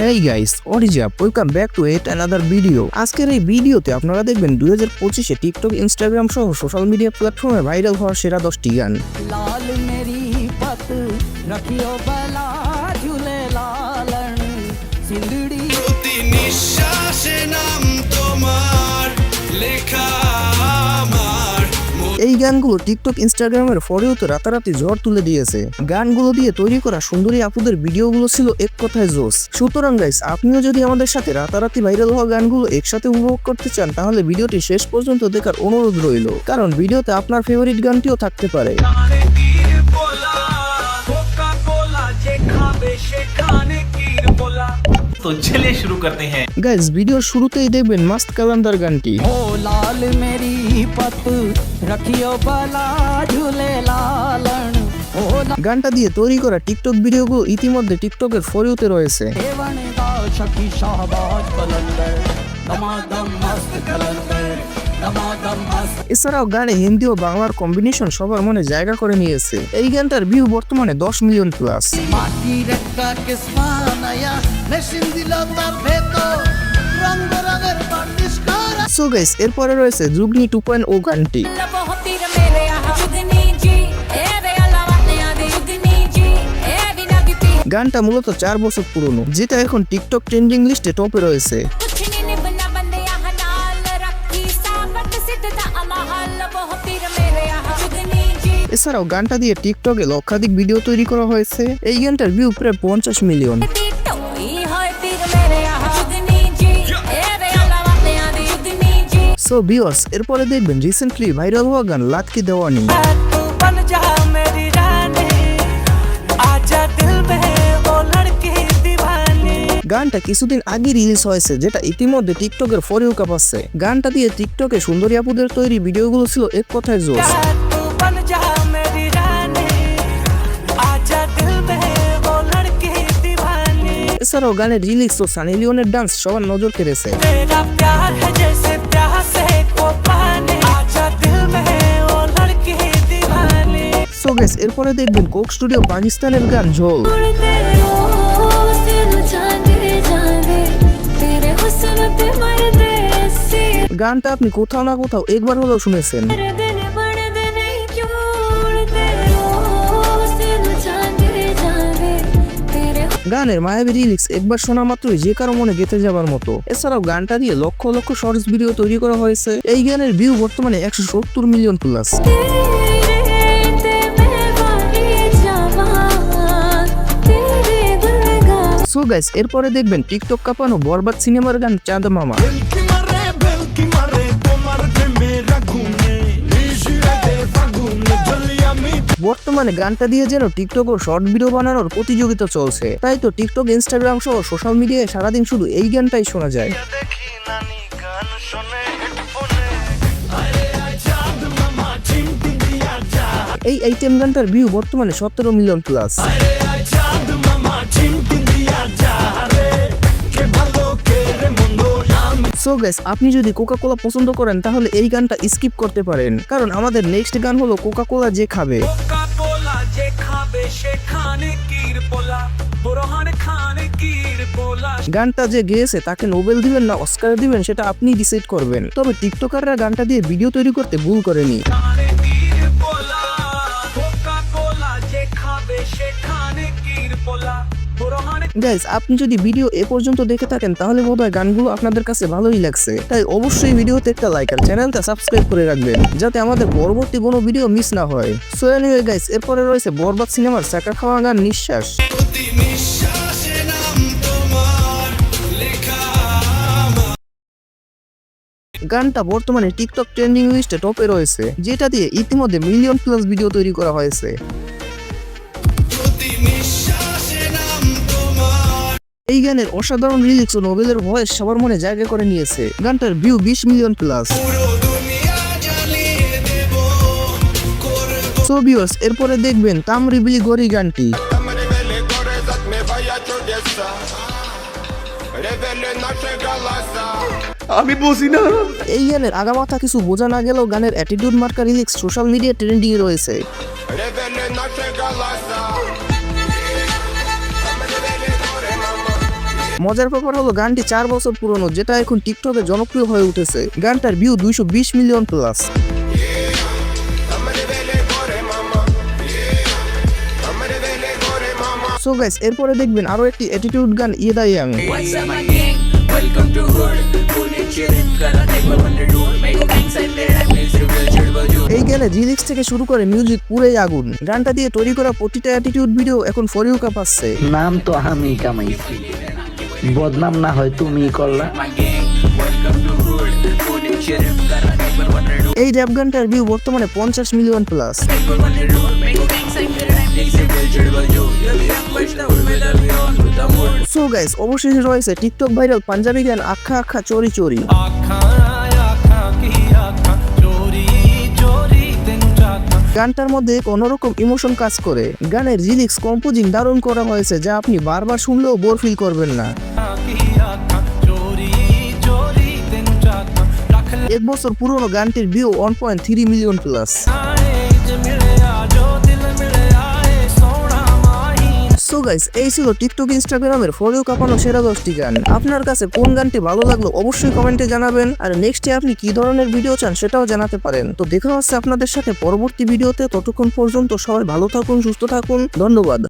Hey guys, what is up? Welcome back to yet another video. আজকের এই ভিডিওতে আপনারা দেখবেন 2025-এ টিকটক, ইনস্টাগ্রাম সহ সোশ্যাল মিডিয়া প্ল্যাটফর্মে ভাইরাল হওয়া সেরা 10টি গান। লাল মেরি পত রাখিও বালা ঝুলে লালন সিন্দুড়ি প্রতি নিঃশ্বাসে নাম তোমার লেখা আমার। এই গানগুলো টিকটক, ইনস্টাগ্রামের ফরেও রাতারাতি ঝড় তুলে দিয়েছে। গানগুলো দিয়ে তৈরি করা সুন্দরী আপুদের ভিডিওগুলো ছিল এক কথায় জোস। সুতরাং গাইস, আপনিও যদি আমাদের সাথে রাতারাতি ভাইরাল হওয়া গানগুলো একসাথে উপভোগ করতে চান তাহলে ভিডিওটি শেষ পর্যন্ত দেখার অনুরোধ রইল, কারণ ভিডিওতে আপনার ফেভারিট গানটিও থাকতে পারে। तो चलिए शुरू करते हैं। গাইস, ভিডিওর শুরুতেই দেখবেন মাস্ত কালান্দার গানটি। ও লাল মেরি পত রাখিও বালা ঝুলে লালন ও গানটা দিয়ে তৈরি করা টিকটক ভিডিওগুলো ইতিমধ্যে টিকটকের ফরেওতে রয়েছে। দেওয়ান দা সখী শাহবাজ কলন্দর দমাদম মস্ত কলন্দর দমাদম মস্ত। এছাড়াও গানে হিন্দি ও বাংলার কম্বিনেশন সবার মনে জায়গা করে নিয়েছে। এই গানটার ভিউ বর্তমানে 10 মিলিয়ন প্লাস। মাটির একটা কিসমানায়া মেশিন দিল তার ভেতর রং বেরঙের বার্নিশ করা। সো গাইস, এরপরে রয়েছে যুগনি 2.0 গানটি। গানটা মূলত 4 বছর পুরনো, যেটা এখন টিকটক ট্রেন্ডিং লিস্টে টপে রয়েছে। এছাড়াও গানটা দিয়ে টিকটকে লক্ষাধিক ভিডিও তৈরি করা হয়েছে। এই গানটার ভিউ প্রায় 50 মিলিয়ন। সো ভিউয়ার্স, এরপরে দেখবেন রিসেন্টলি ভাইরাল হওয়া গান লাতকি দেওয়ানি। গানটা কিছুদিন আগে রিলিজ হয়েছে, যেটা ইতিমধ্যে টিকটকের ফরেও কাঁপাচ্ছে। গানটা দিয়ে টিকটকে সুন্দরী আপুদের তৈরি ভিডিওগুলো ছিল এক কথায় জোস। এছাড়াও গানের রিলিক্স ও সানি লিওনের ডান্স সবার নজর কেড়েছে। সো গাইস, এরপরে দেখবেন কোক স্টুডিও পাকিস্তানের গান ঝোল। গানটা আপনি কোথাও না কোথাও একবার হলেও শুনেছেন। গানের মায়াবী লিরিক্স একবার শোনা মাত্রই যে কারো মনে গেঁথে যাবার মতো। এছাড়াও গানটা দিয়ে লক্ষ লক্ষ শর্টস ভিডিও তৈরি করা হয়েছে। এই গানের ভিউ বর্তমানে 170 মিলিয়ন প্লাস। সো গাইস, এরপরে দেখবেন টিকটক কাঁপানো বরবাদ সিনেমার গান চাঁদ মামা। বর্তমানে গানটা দিয়ে যেন টিকটক ও শর্ট ভিডিও বানানোর প্রতিযোগিতা চলছে। তাই তো টিকটক, ইনস্টাগ্রাম সহ সোশ্যাল মিডিয়ায় সারাদিন শুধু এই গানটাই শোনা যায়। এই আইটেম গানটার ভিউ বর্তমানে 17 মিলিয়ন প্লাস। সো গাইস, আপনি যদি কোকা কোলা পছন্দ করেন তাহলে এই গানটা স্কিপ করতে পারেন, কারণ আমাদের নেক্সট গান হলো কোকা কোলা যে খাবে। গানটা যে গেয়েছে তাকে নোবেল দিবেন না অস্কার দিবেন সেটা আপনি ডিসাইড করবেন। তবে টিকটকাররা গানটা দিয়ে ভিডিও তৈরি করতে ভুল করেনি। গাইস, আপনি যদি ভিডিও এ পর্যন্ত দেখে থাকেন তাহলে বোধহয় গানগুলো আপনাদের কাছে ভালোই লাগছে। তাই অবশ্যই ভিডিওতে একটা লাইক আর চ্যানেলটা সাবস্ক্রাইব করে রাখবেন, যাতে আমাদের পরবর্তী কোনো ভিডিও মিস না হয়। সো এনিওয়ে গাইস, এরপরে রয়েছে বরবাদ সিনেমার চাকা খাওয়া গান নিঃশ্বাস। প্রতি নিঃশ্বাসে নাম তোমার লেখা আমার। গানটা বর্তমানে টিকটক ট্রেন্ডিং লিস্টে টপে রয়েছে, যেটা দিয়ে ইতিমধ্যে মিলিয়ন প্লাস ভিডিও তৈরি করা হয়েছে। এই গানের অসাধারণ লিরিক্স ও নোবেলের ভয়েস সবার মনে জায়গা করে নিয়েছে। গানটার view 20 million plus. So viewers, এরপরে দেখবেন কামরি বিলি গরি গানটি। আমি বুঝি না। এই গানের আগামাথা কিছু বোঝা না গেলেও গানের অ্যাটিটিউড মার্কা লিরিক্স সোশ্যাল মিডিয়া ট্রেন্ডিং এ রয়েছে। মজার ব্যাপার হলো গানটি 4 বছর পুরনো, যেটা এখন টিকটকে জনপ্রিয় হয়ে উঠেছে। গানটার view 220 million plus. So guys, এরপরে দেখবেন আরো একটি অ্যাটিটিউড গান ইয়েদাই আমি। What's up my gang? Welcome to hood. Pune chirin kara ekbar wonder do. Make a gang side there and makes you real chirba jo. এই গানে লিরিক্স থেকে শুরু করে মিউজিক পুরোই আগুন। গানটা দিয়ে তৈরি করা প্রতিটা অ্যাটিটিউড ভিডিও এখন ফর ইউ কাঁপাচ্ছে। নাম তো আমি কামাইছি, বদনাম না হয় তুমি করলা। My gang. Welcome to hood. Pune chirin kara ekbar wonder do. এই র্যাপ গানটার ভিউ বর্তমানে 50 million plus. Ekbar wonder do. Make a gang side there and makes you real chirba jo. Yeah we have pushed the hood with a beyond with the mood. So guys, অবশেষে রয়েছে TikTok viral panjabi গান আখা আখা চোরি চোরি। গানটার মধ্যে কোনোরকম emotion কাজ করে। গানের লিরিক্স কম্পোজিং দারুণ করা হয়েছে, যা আপনি বারবার শুনলেও বোর ফিল করবেন না। 1 বছর পুরনো গানটির view 1.3 million plus. So guys, এই ছিল টিকটক ইনস্টাগ্রামের ফর ইউ কাঁপানো সেরা 10টি গান। আপনার কাছে কোন গানটি ভালো লাগলো অবশ্যই কমেন্টে জানাবেন, আর নেক্সটে আপনি কি ধরনের ভিডিও চান সেটাও জানাতে পারেন। তো দেখা হচ্ছে আপনাদের সাথে পরবর্তী ভিডিওতে। ততক্ষণ পর্যন্ত সবাই ভালো থাকুন, সুস্থ থাকুন, ধন্যবাদ।